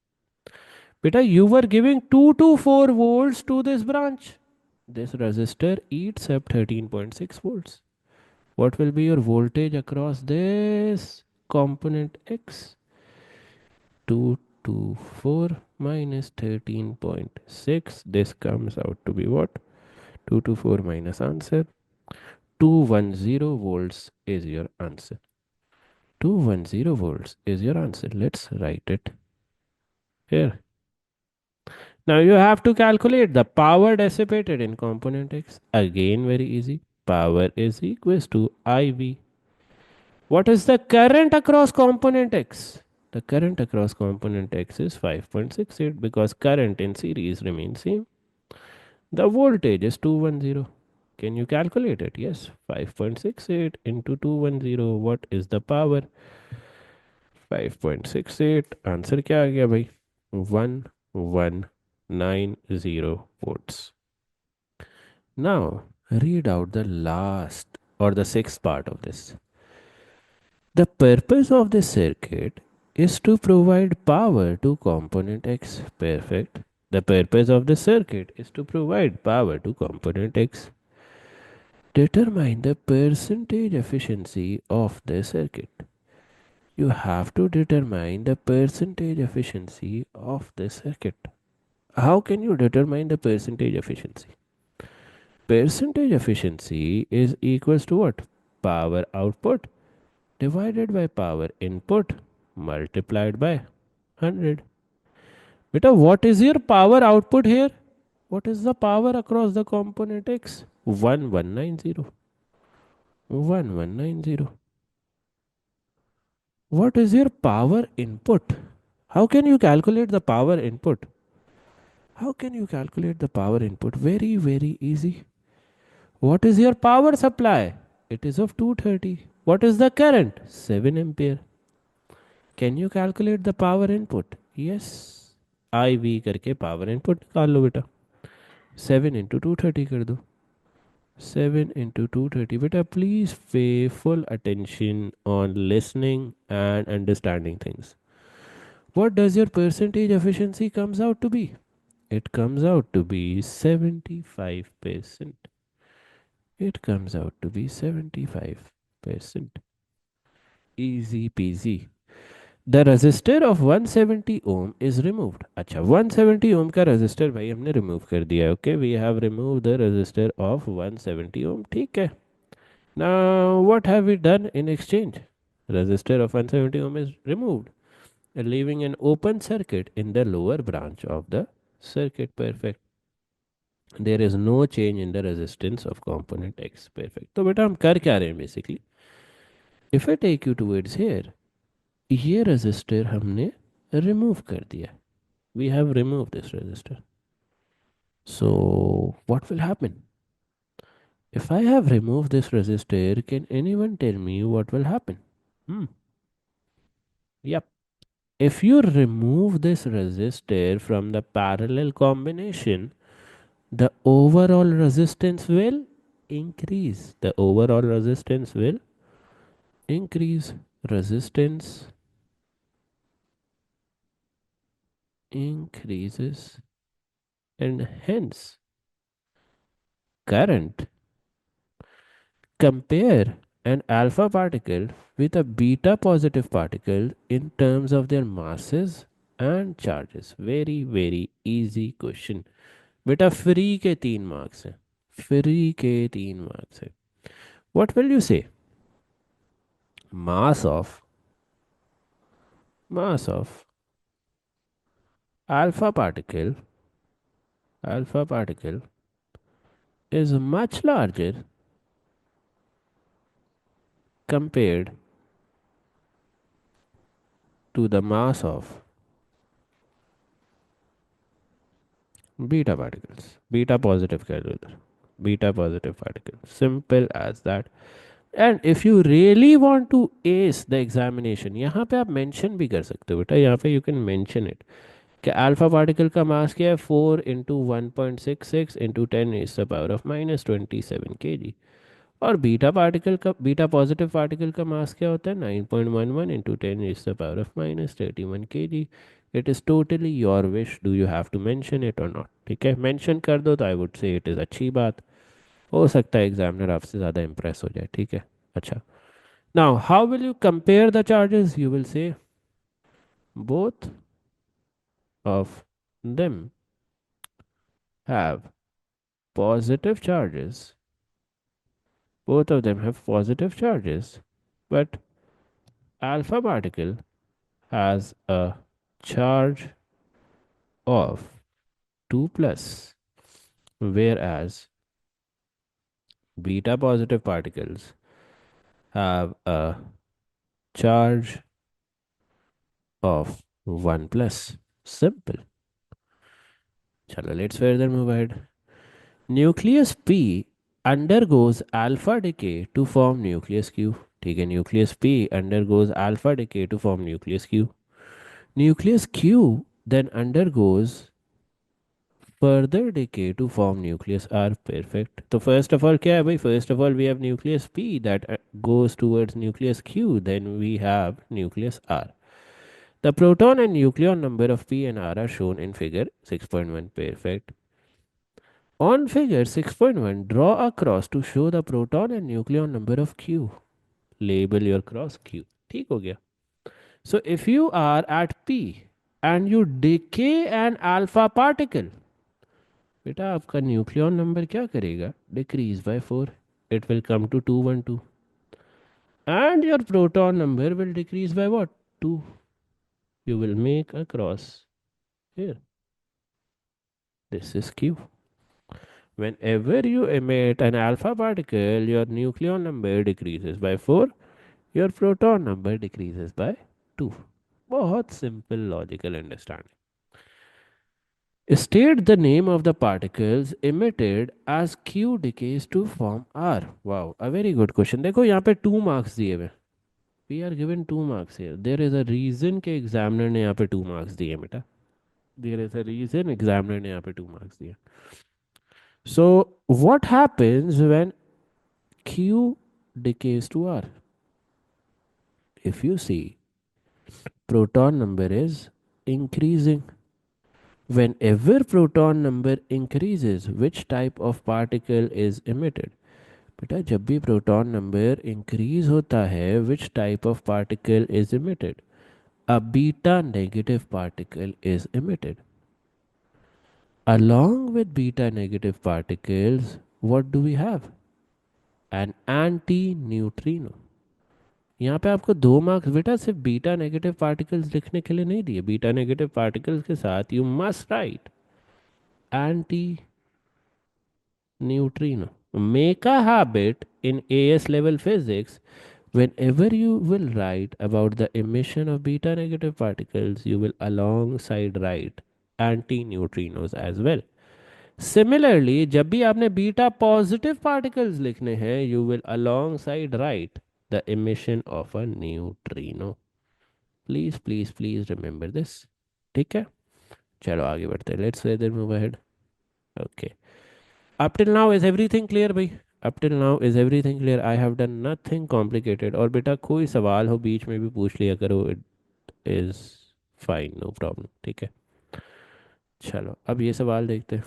Beta, you were giving 2 to 4 volts to this branch. This resistor eats up 13.6 volts. What will be your voltage across this component X? 2 to 4 minus 13.6. This comes out to be what? 2 to 4 minus answer. 210 volts is your answer. 210 volts is your answer. Let's write it here. Now you have to calculate the power dissipated in component X. Again, very easy. Power is equals to IV. What is the current across component X? The current across component X is 5.68 because current in series remains same. The voltage is 210. Can you calculate it? Yes. 5.68 into 210. What is the power? 5.68. Answer क्या आ गया भाई? 1190 volts. Now read out the last or the sixth part of this. The purpose of this circuit is to provide power to component X. Perfect. The purpose of the circuit is to provide power to component X. Determine the percentage efficiency of the circuit. You have to determine the percentage efficiency of the circuit. How can you determine the percentage efficiency? Percentage efficiency is equals to what? Power output divided by power input multiplied by 100. Beta, what is your power output here? What is the power across the component X? 1190. 1190. What is your power input? How can you calculate the power input? How can you calculate the power input? Very, very easy. What is your power supply? It is of 230. What is the current? 7 ampere. Can you calculate the power input? Yes. IV करके power input निकाल लो बेटा. 7 into 230 कर दो. 7 into 230. Beta, please pay full attention on listening and understanding things. What does your percentage efficiency comes out to be? It comes out to be 75%. It comes out to be 75%. Easy peasy. The resistor of 170 ohm is removed. अच्छा 170 ohm का resistor भाई हमने remove कर दिया है. Okay, we have removed the resistor of 170 ohm. ठीक है. Now what have we done in exchange? Resistor of 170 ohm is removed, leaving an open circuit in the lower branch of the circuit. Perfect. There is no change in the resistance of component X. Perfect. तो बेटा हम कर क्या रहे हैं basically? If I take you towards here, ये resistor हमने remove कर दिया. We have removed this resistor. So what will happen? If I have removed this resistor, can anyone tell me what will happen? Yep. If you remove this resistor from the parallel combination, the overall resistance will increase. The overall resistance will increase. Resistance increases, and hence current. Compare an alpha particle with a beta positive particle in terms of their masses and charges. Very, very easy question. बेटा free के 3 marks हैं. Free के 3 marks हैं. What will you say? Mass of alpha particle alpha particle is much larger compared to the mass of beta particles, beta positive calculator, beta positive particle, simple as that. And if you really want to ace the examination, यहाँ पे आप mention भी कर सकते हो बेटा, यहाँ पे यू कैन मेंशन इट कि अल्फा पार्टिकल का मास क्या है, 4 × 1.66 × 10⁻⁻27 kg, और बीटा पार्टिकल का, बीटा पॉजिटिव पार्टिकल का मास क्या होता है, 9.11 × 10⁻31 kg. It is totally your wish, do you have to mention it or not. ठीक है, मेंशन कर दो तो I would say it is अच्छी बात. हो सकता है एग्जामिनर आपसे ज़्यादा इंप्रेस हो जाए. ठीक है, अच्छा. Now how will you compare the charges, you will say both of them have positive charges, both of them have positive charges, but alpha particle has a charge of 2 plus, whereas beta positive particles have a charge of 1 plus. Simple. Chalo, let's further move ahead. Nucleus P undergoes alpha decay to form nucleus Q. ठीक है, nucleus P undergoes alpha decay to form nucleus Q. Nucleus Q then undergoes further decay to form nucleus R. Perfect. So first of all क्या है भाई, first of all we have nucleus P that goes towards nucleus Q, then we have nucleus R. The proton and nucleon number of P and R are shown in figure 6.1. Perfect. On figure 6.1, draw a cross to show the proton and nucleon number of Q. Label your cross Q. ठीक हो गया. So if you are at P and you decay an alpha particle, बेटा आपका nucleon number क्या करेगा, decrease by 4. It will come to 212. And your proton number will decrease by what? 2. You will make a cross here. This is Q. Whenever you emit an alpha particle, your nucleon number decreases by 4, your proton number decreases by 2. बहुत simple logical understanding. State the name of the particles emitted as Q decays to form R. Wow, a very good question. देखो यहाँ पे 2 marks दिए हुए. We are given 2 marks here. There is a reason के examiner ने यहाँ पे 2 marks दिए बेटा. There is a reason examiner ने यहाँ पे 2 marks दिए. So what happens when Q decays to R? If you see, proton number is increasing. Whenever proton number increases, which type of particle is emitted? बेटा जब भी proton number increase होता है, which type of particle is emitted? A beta negative particle is emitted. Along with beta negative particles, what do we have? An anti-neutrino. यहाँ पे आपको 2 marks बेटा सिर्फ बीटा नेगेटिव पार्टिकल्स लिखने के लिए नहीं दिए. बीटा नेगेटिव पार्टिकल्स के साथ you must write anti neutrino. Make a habit in AS level physics, whenever you will write about the emission of beta negative particles, you will alongside write anti-neutrinos as well. Similarly, जब भी आपने beta positive particles लिखने हैं, you will alongside write the emission of a neutrino. Please please please remember this. ठीक है, चलो आगे बढ़ते हैं. Let's further move ahead. Okay, up till now is everything clear भाई? Up till now is everything clear? I have done nothing complicated. और बेटा कोई सवाल हो बीच में भी पूछ लिया करो, it is fine, no problem. ठीक है, चलो अब ये सवाल देखते हैं.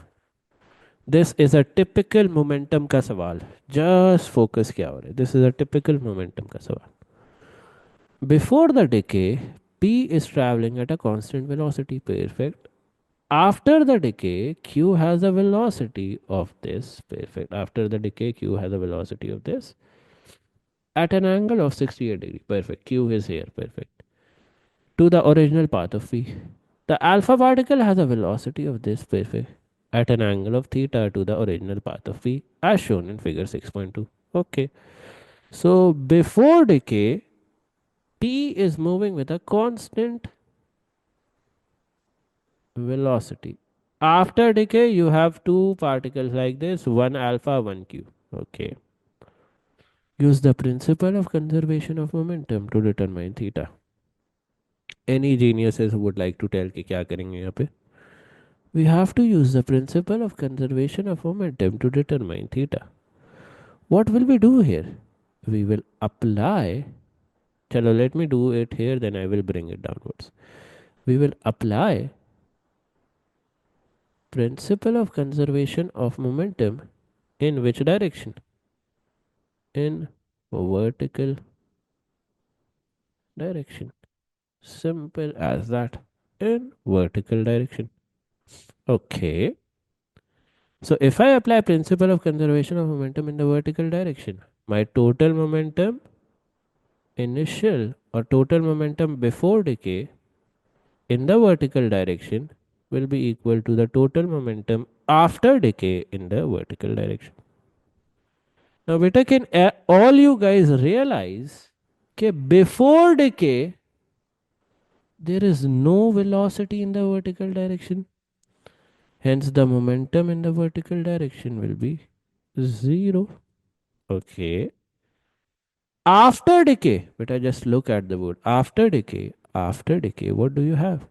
This is a typical momentum का सवाल. जस्ट फोकस क्या हो रहा है. This is a typical momentum का सवाल. Before the decay P is traveling at a constant velocity. Perfect. After the decay, Q has a velocity of this. Perfect. After the decay, Q has a velocity of this at an angle of 68 degree. Perfect. Q is here. Perfect. To the original path of P. The alpha particle has a velocity of this specific at an angle of theta to the original path of v as shown in figure 6.2. Okay. So before decay, t is moving with a constant velocity. After decay, you have two particles like this, one alpha, one q. Okay. Use the principle of conservation of momentum to determine theta. Any geniuses who would like to tell कि क्या करेंगे यहाँ पे? We have to use the principle of conservation of momentum to determine theta. What will we do here? We will apply. Chalo, let me do it here, then I will bring it downwards. We will apply principle of conservation of momentum in which direction? In vertical direction. Simple as that. In vertical direction. Okay. So if I apply principle of conservation of momentum in the vertical direction, my total momentum initial or total momentum before decay in the vertical direction will be equal to the total momentum after decay in the vertical direction. Now, beta, can all you guys realize that before decay there is no velocity in the vertical direction? Hence, the momentum in the vertical direction will be zero. Okay. After decay, beta, just look at the word. After decay, what do you have?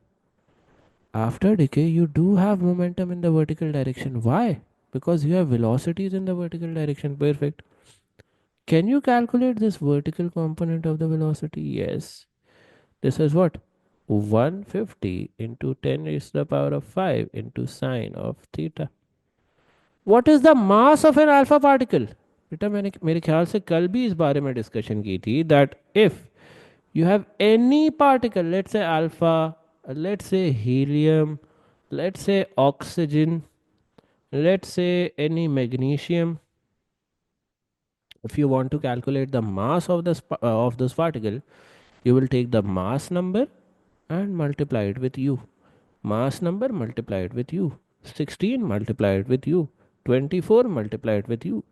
After decay, you do have momentum in the vertical direction. Why? Because you have velocities in the vertical direction. Perfect. Can you calculate this vertical component of the velocity? Yes. This is what? 150 into 10 raised to the power of 5 into sine of theta. What is the mass of an alpha particle? बेटा मैंने मेरे ख्याल से कल भी इस बारे में डिस्कशन की थी that if you have any particle, let's say alpha, let's say helium, let's say oxygen, let's say any magnesium, if you want to calculate the mass of this particle, you will take the mass number and multiply it with u. Mass number multiplied with u. 16 multiplied with u. 24 multiplied with u.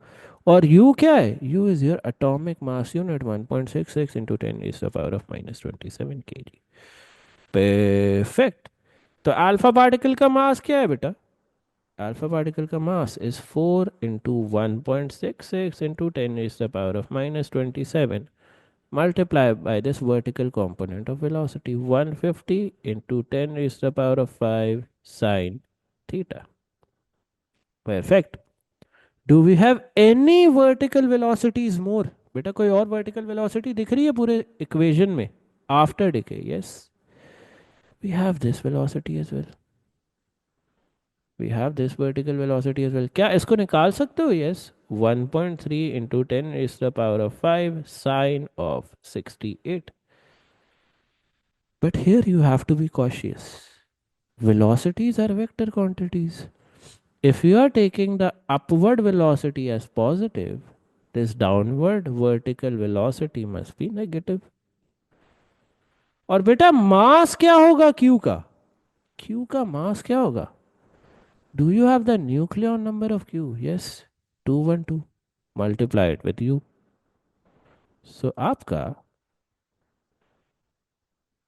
और u क्या है? U is your atomic mass unit 1.66 into 10 raised to the power of minus 27 kg. Perfect. तो alpha particle का mass क्या है बेटा? Alpha particle का mass is 4 into 1.66 into 10 raised to the power of minus 27 multiplied by this vertical component of velocity 150 into 10 raised to the power of 5 sine theta. Perfect. Do we have any vertical velocities more? बेटा कोई और vertical velocity दिख रही है पूरे equation में? After decay, yes. We have this velocity as well. We have this vertical velocity as well. क्या इसको निकाल सकते हो? Yes. 1.3 into 10 raised to the power of 5 sine of 68. But here you have to be cautious. Velocities are vector quantities. If you are taking the upward velocity as positive, this downward vertical velocity must be negative. और बेटा मास क्या होगा Q का? Q का mass क्या होगा? Do you have the nucleon number of Q? Yes, 212. Multiply it with U. So आपका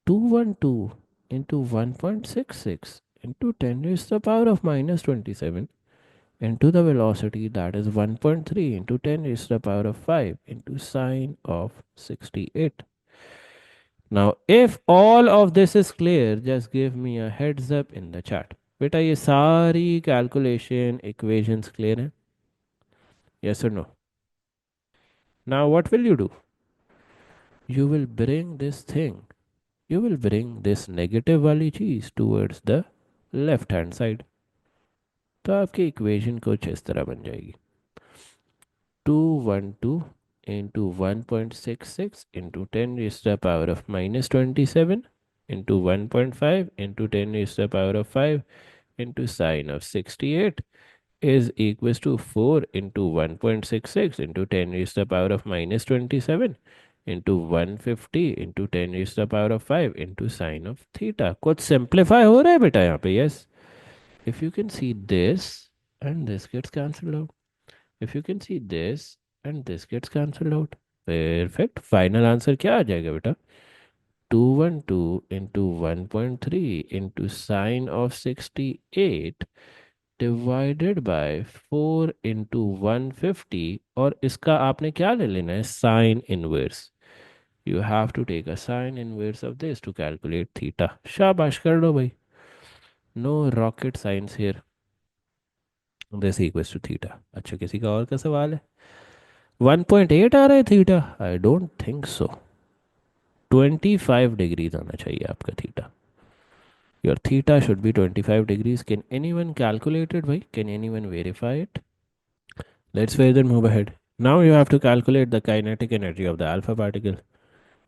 212 into 1.66 into 10 raised to the power of minus 27 into the velocity, that is 1.3 into 10 raised to the power of 5 into sine of 68. Now, if all of this is clear, just give me a heads up in the chat. बेटा ये सारी calculation equations clear हैं? Yes or no? Now what will you do? You will bring this thing. You will bring this negative वाली चीज towards the left hand side. तो आपकी equation कुछ इस तरह बन जाएगी. 212 into 1.66 into 10 raised to the power of minus 27 into 1.5 into 10 raised to the power of 5 into sine of 68 is equals to 4 into 1.66 into 10 raised to the power of minus 27 into 150 into 10 raised to the power of 5 into sine of theta. कुछ simplify हो रहा है बेटा यहाँ पे. Yes. If you can see this and this gets cancelled out. If you can see this and this gets cancelled out. Perfect. Final answer क्या आ जाएगा बेटा? 212 into 1.3 into sine of 68 divided by 4 into 150. और इसका आपने क्या ले लेना है? Sine inverse. You have to take a sine inverse of this to calculate theta. शाबाश कर लो भाई. No rocket science here. This equals to theta. अच्छा किसी का और का सवाल है? 1.8 आ रहा है theta? I don't think so. 25 degrees आना चाहिए आपका theta. Your theta should be 25 degrees. Can anyone calculate it, bhai? Can anyone verify it? Let's further move ahead. Now you have to calculate the kinetic energy of the alpha particle.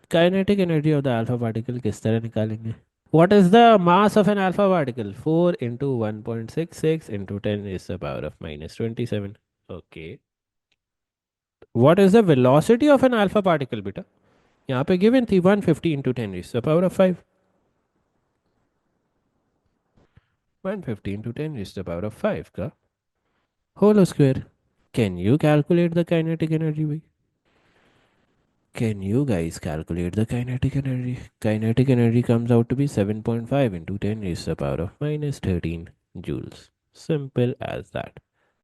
Kinetic energy of the alpha particle किस तरह निकालेंगे? What is the mass of an alpha particle? 4 into 1.66 into 10 is the power of minus 27. Okay. What is the velocity of an alpha particle, beta? यहाँ पे given थी 150 into 10 is the power of 5. 150 into 10 is the power of 5 का whole square. Can you calculate the kinetic energy, bhai? Can you guys calculate the kinetic energy? Kinetic energy comes out to be 7.5 into 10 raised to the power of minus 13 joules. Simple as that.